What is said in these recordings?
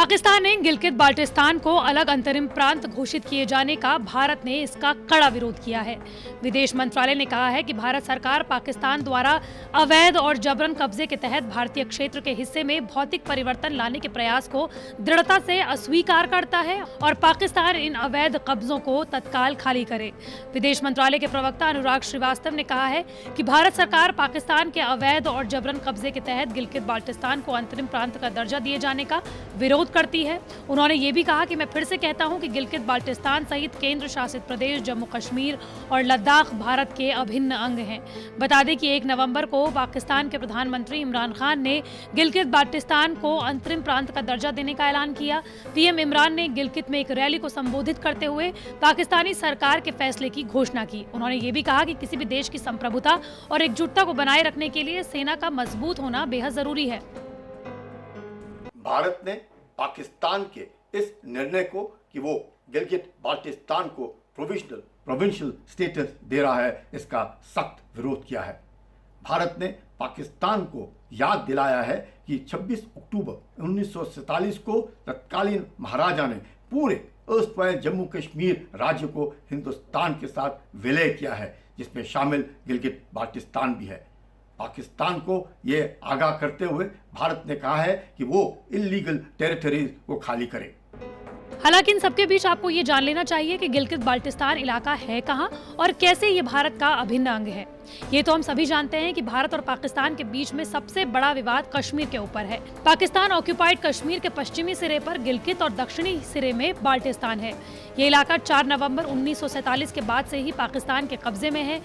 पाकिस्तान ने गिलगित बाल्टिस्तान को अलग अंतरिम प्रांत घोषित किए जाने का भारत ने इसका कड़ा विरोध किया है। विदेश मंत्रालय ने कहा है कि भारत सरकार पाकिस्तान द्वारा अवैध और जबरन कब्जे के तहत भारतीय क्षेत्र के हिस्से में भौतिक परिवर्तन लाने के प्रयास को दृढ़ता से अस्वीकार करता है और पाकिस्तान इन अवैध कब्जों को तत्काल खाली करे। विदेश मंत्रालय के प्रवक्ता अनुराग श्रीवास्तव ने कहा है कि भारत सरकार पाकिस्तान के अवैध और जबरन कब्जे के तहत गिलगित बाल्टिस्तान को अंतरिम प्रांत का दर्जा दिए जाने का विरोध करती है। उन्होंने ये भी कहा कि मैं फिर से कहता हूं कि गिलगित बाल्टिस्तान सहित केंद्र शासित प्रदेश जम्मू कश्मीर और लद्दाख भारत के अभिन्न अंग हैं। बता दें कि 1 नवंबर को पाकिस्तान के प्रधानमंत्री इमरान खान ने गिलगित बाल्टिस्तान को अंतरिम प्रांत का दर्जा देने का ऐलान किया। पीएम इमरान ने गिलगित में एक रैली को संबोधित करते हुए पाकिस्तानी सरकार के फैसले की घोषणा की। उन्होंने ये भी कहा कि किसी भी देश की संप्रभुता और एकजुटता को बनाए रखने के लिए सेना का मजबूत होना बेहद जरूरी है। भारत ने पाकिस्तान के इस निर्णय को कि वो गिलगित बाल्टिस्तान को प्रोविंशियल स्टेटस दे रहा है, इसका सख्त विरोध किया है। भारत ने पाकिस्तान को याद दिलाया है कि 26 अक्टूबर 1947 को तत्कालीन महाराजा ने पूरे अस्तवाय जम्मू कश्मीर राज्य को हिंदुस्तान के साथ विलय किया है, जिसमें शामिल गिलगित बाल्टिस्तान भी है। पाकिस्तान को ये आगाह करते हुए भारत ने कहा है कि वो इल्लीगल टेरिटरीज को खाली करे। हालांकि इन सबके बीच आपको ये जान लेना चाहिए कि गिलगित बाल्टिस्तान इलाका है कहां और कैसे ये भारत का अभिन्न अंग है। ये तो हम सभी जानते हैं कि भारत और पाकिस्तान के बीच में सबसे बड़ा विवाद कश्मीर के ऊपर है। पाकिस्तान ऑक्यूपाइड कश्मीर के पश्चिमी सिरे पर गिलगित और दक्षिणी सिरे में बाल्टिस्तान है। ये इलाका 4 नवंबर 1947 के बाद से ही पाकिस्तान के कब्जे में है।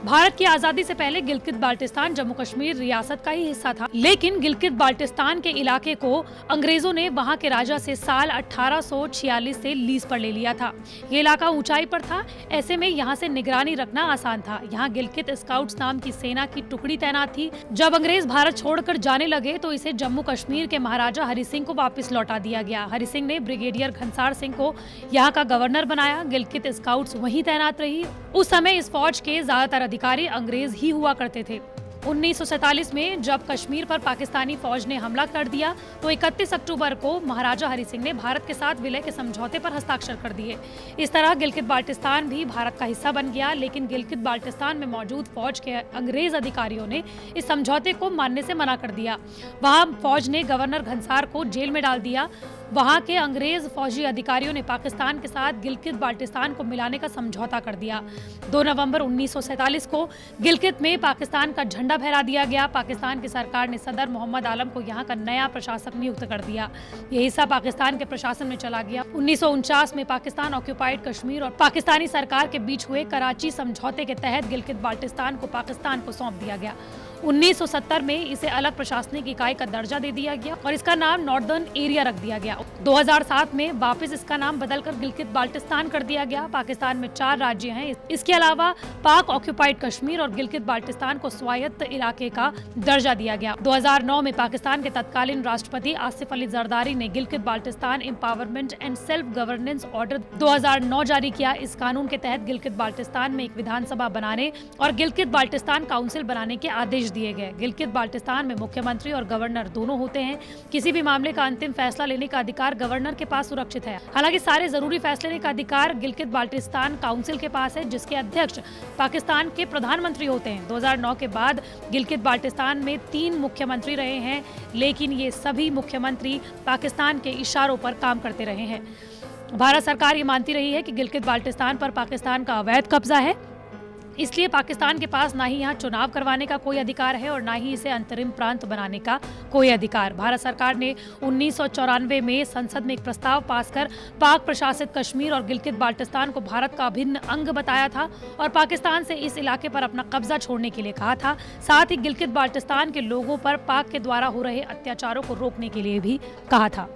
भारत की आजादी से पहले गिलगित बाल्टिस्तान जम्मू कश्मीर रियासत का ही हिस्सा था, लेकिन गिलगित बाल्टिस्तान के इलाके को अंग्रेजों ने वहां के राजा से साल 1846 से लीज पर ले लिया था। ये इलाका ऊंचाई पर था, ऐसे में यहां से निगरानी रखना आसान था। यहाँ गिलगित स्काउट्स नाम की सेना की टुकड़ी तैनात थी। जब अंग्रेज भारत छोड़कर जाने लगे तो इसे जम्मू कश्मीर के महाराजा हरि सिंह को वापस लौटा दिया गया। हरि सिंह ने ब्रिगेडियर घनसार सिंह को यहाँ का गवर्नर बनाया। गिलगित स्काउट्स वहीं तैनात रही। उस समय इस फौज के ज्यादातर अधिकारी अंग्रेज ही हुआ करते थे। 1947 में जब कश्मीर पर पाकिस्तानी फौज ने हमला कर दिया तो 31 अक्टूबर को महाराजा हरि सिंह ने भारत के साथ विलय के समझौते पर हस्ताक्षर कर दिए। इस तरह गिलगित बाल्टिस्तान भी भारत का हिस्सा बन गया, लेकिन गिलगित बाल्टिस्तान में मौजूद फौज के अंग्रेज अधिकारियों ने इस समझौते को मानने से मना कर दिया। वहां फौज ने गवर्नर घनसार को जेल में डाल दिया। वहां के अंग्रेज फौजी अधिकारियों ने पाकिस्तान के साथ गिलगित बाल्टिस्तान को मिलाने का समझौता कर दिया। 2 नवंबर 1947 को गिलगित में पाकिस्तान का झंडा फहरा दिया गया। पाकिस्तान की सरकार ने सदर मोहम्मद आलम को यहाँ का नया प्रशासक नियुक्त कर दिया। ये हिस्सा पाकिस्तान के प्रशासन में चला गया। 1949 में पाकिस्तान ऑक्यूपाइड कश्मीर और पाकिस्तानी सरकार के बीच हुए कराची समझौते के तहत गिलगित बाल्टिस्तान को पाकिस्तान को सौंप दिया गया। 1970 में इसे अलग प्रशासनिक इकाई का दर्जा दे दिया गया और इसका नाम नॉर्दर्न एरिया रख दिया गया। 2007 में वापस इसका नाम बदलकर गिलगित बाल्टिस्तान कर दिया गया। पाकिस्तान में 4 राज्य हैं। इसके अलावा पाक ऑक्यूपाइड कश्मीर और गिलगित बाल्टिस्तान को स्वायत्त इलाके का दर्जा दिया गया। 2009 में पाकिस्तान के तत्कालीन राष्ट्रपति आसिफ अली जरदारी ने Gilgit Baltistan empowerment and self governance order 2009 जारी किया। इस कानून के तहत गिलगित बाल्टिस्तान में एक विधानसभा बनाने और गिलगित बाल्टिस्तान काउंसिल बनाने के आदेश दिए गए। गिलगित बाल्टिस्तान में मुख्यमंत्री और गवर्नर दोनों होते हैं। किसी भी मामले का अंतिम फैसला लेने का अधिकार गवर्नर के पास सुरक्षित है। हालांकि सारे जरूरी फैसले लेने का अधिकार गिलगित बाल्टिस्तान काउंसिल के पास है, जिसके अध्यक्ष पाकिस्तान के प्रधानमंत्री होते हैं। 2009 के बाद गिलगित बाल्टिस्तान में 3 मुख्यमंत्री रहे हैं, लेकिन ये सभी मुख्यमंत्री पाकिस्तान के इशारों पर काम करते रहे हैं। भारत सरकार ये मानती रही है कि गिलगित बाल्टिस्तान पर पाकिस्तान का अवैध कब्जा है, इसलिए पाकिस्तान के पास ना ही यहाँ चुनाव करवाने का कोई अधिकार है और ना ही इसे अंतरिम प्रांत बनाने का कोई अधिकार। भारत सरकार ने 1994 में संसद में एक प्रस्ताव पास कर पाक प्रशासित कश्मीर और गिलगित बाल्टिस्तान को भारत का अभिन्न अंग बताया था और पाकिस्तान से इस इलाके पर अपना कब्जा छोड़ने के लिए कहा था। साथ ही गिलगित बाल्टिस्तान के लोगों पर पाक के द्वारा हो रहे अत्याचारों को रोकने के लिए भी कहा था।